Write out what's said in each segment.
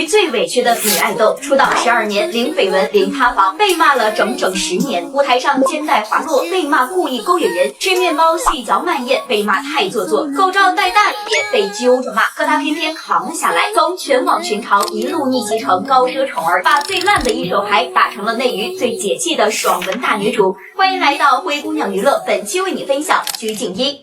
于最委屈的女爱豆，出道12年零绯闻零塌房，被骂了整整10年。舞台上肩带滑落，被骂故意勾引人；吃面包细嚼慢咽，被骂太做作；口罩戴大一点，被揪着骂。可她偏偏扛了下来，从全网群嘲一路逆袭成高奢宠儿，把最烂的一手牌打成了内娱最解气的爽文大女主。欢迎来到灰姑娘娱乐，本期为你分享鞠婧祎。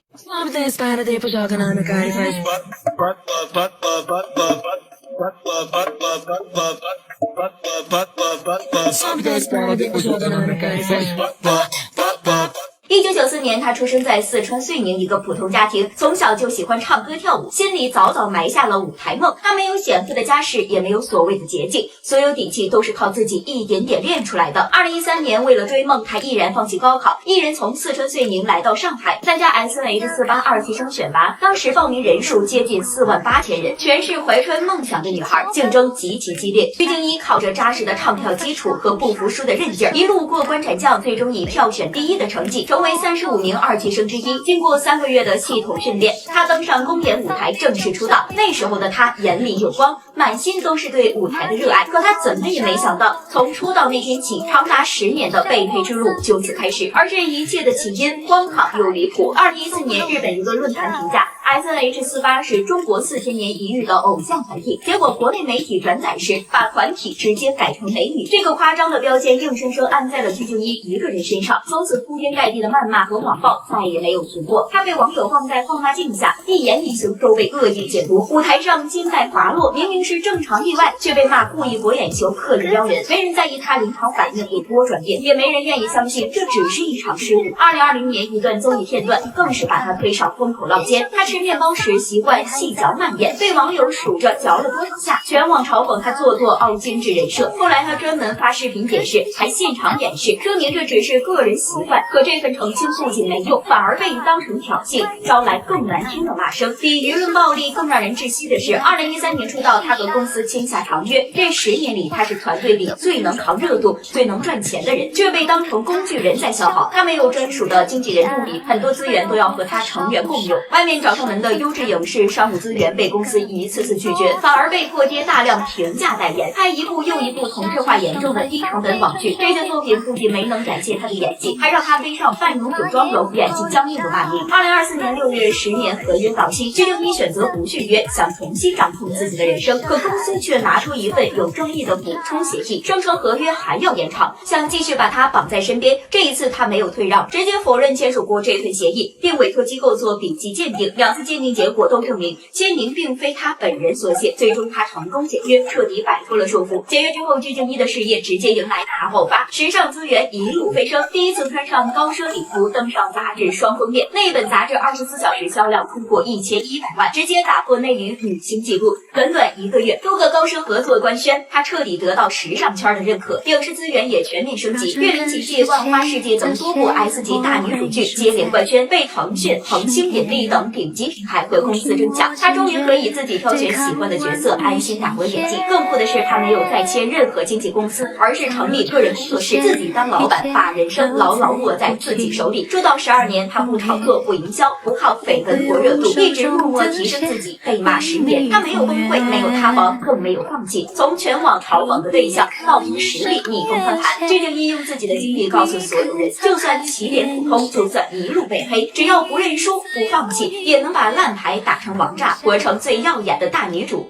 1994年，她出生在四川遂宁一个普通家庭，从小就喜欢唱歌跳舞，心里早早埋下了舞台梦。她没有显赫的家世，也没有所谓的捷径，所有底气都是靠自己一点点练出来的。2013年，为了追梦，她毅然放弃高考，一人从四川遂宁来到上海参加 SNH48二期生选拔。当时报名人数接近48000人，全是怀揣梦想的女孩，竞争极其激烈。鞠婧祎靠着扎实的唱跳基础和不服输的韧劲儿，一路过关斩将，最终以票选第1的成绩成为35名二期生之一。经过3个月的系统训练，她登上公演舞台正式出道。那时候的她眼里有光，满心都是对舞台的热爱。可她怎么也没想到，从出道那天起，长达10年的被配之路就此开始。而这一切的起因荒唐又离谱。2014年，日本一个论坛评价 SNH48是中国4000年一遇的偶像团体，结果国内媒体转载时把团体直接改成美女，这个夸张的标签硬生生安在了鞠婧祎一个人身上，从此铺天盖地的谩骂和网暴再也没有停过。她被网友放在放大镜下，一言一行都被恶意解读。舞台上肩带滑落，明明是正常意外，却被骂故意博眼球、刻意撩人。没人在意她临场反应有多转变，也没人愿意相信这只是一场失误。2020年一段综艺片段更是把她推上风口浪尖。她吃面包时习惯细嚼慢咽，被网友数着嚼了多少下，全网嘲讽她做作凹精致人设。后来她专门发视频解释，还现场演示，说明这只是个人习惯。可这份澄清不仅没用，反而被当成挑衅，招来更难听的骂声。比舆论暴力更让人窒息的是，2013年出道，她和公司签下长约，这10年里她是团队里最能扛热度、最能赚钱的人，却被当成工具人在消耗。她没有专属的经纪人助理，很多资源都要和她成员共有。外面找上门的优质影视商务资源被公司一次次拒绝，反而被迫接大量平价代言，拍一部又一部同质化严重的低成本网剧。这些作品不仅没能展现她的演技，还让她背上半永久妆容、演技僵硬的骂名。2024年6月，10年合约到期，鞠婧祎选择不续约，想重新掌控自己的人生，可公司却拿出一份有争议的补充协议，声称合约还要延长，想继续把她绑在身边。这一次她没有退让，直接否认签署过这份协议，并委托机构做笔迹鉴定，2次鉴定结果都证明签名并非她本人所写。最终她成功解约，彻底摆脱了束缚。解约之后，鞠婧祎的事业直接迎来大爆发，时尚资源一路飞升，第一次穿上高奢礼服登上杂志双封面，那本杂志24小时销量突破1100万，直接打破内娱女星纪录。短短1个月，多个高奢合作官宣，她彻底得到时尚圈的认可，影视资源也全面升级。《月轮奇迹》《万花世界》等多部 S 级大女主剧接连官宣，被腾讯、恒星引力等顶级品牌和公司争抢。她终于可以自己挑选喜欢的角色，安心打磨演技。更酷的是，她没有再签任何经纪公司，而是成立个人工作室，自己当老板，把人生牢牢握在自己手里。出道12年，她不炒作、不营销，不靠绯闻博热度，一直默默提升自己。被骂10年，她没有崩溃，没有塌房，更没有放弃。从全网嘲讽的对象到凭实力逆风翻盘，鞠婧祎用自己的经历告诉所有人，就算起点普通，就算一路被黑，只要不认输、不放弃，也能把烂牌打成王炸，活成最耀眼的大女主。